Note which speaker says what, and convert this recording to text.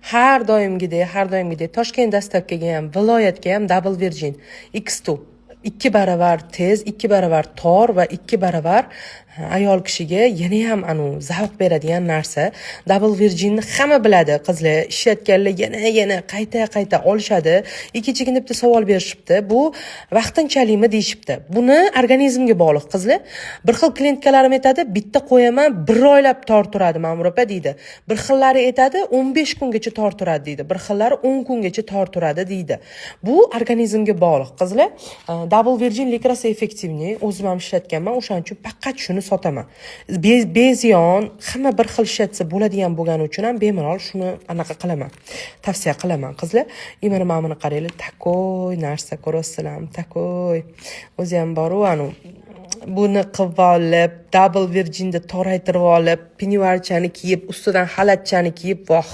Speaker 1: har doimgidek Toshkent dastavkaga ham, viloyatga ham Double Virgin X2 2 baravar tez, 2 baravar tor va 2 baravar ayol kishiga yana ham zavq beradigan narsa. Double Virginni hamma biladi, qizlar ishlatganlar yana qayta olishadi. Ikkinchiga deb savol berishibdi. Bu vaqtinchalikmi deyishibdi. Buni organizmga bog'liq qizlar. Bir xil klientkalarim aytadi, bitta qo'yaman 1 oylab torturadi Ma'mur opa deydi. Bir xillari aytadi 15 kungacha torturadi deydi. Bir xillari 10 kungacha torturadi deydi. Bu organizmga bog'liq qizlar. Double Virgin likrasi effektivniy, o'zim ham ishlatganman, o'shaning uchun faqat shuni sotaman. Beziyon hamma bir xil ishlatsa bo'ladigan bo'lgani uchun ham bemalol shuni anaqa qilaman. Tavsiya qilaman qizlar. Mana buni qaranglar, takoy narsa ko'rasizlarmi? Takoy. O'zi ham bor-u, buni qilib olib, Double Virginda toraytirib olib, pinivarchani kiyib, ustidan xalatchani kiyib, voh.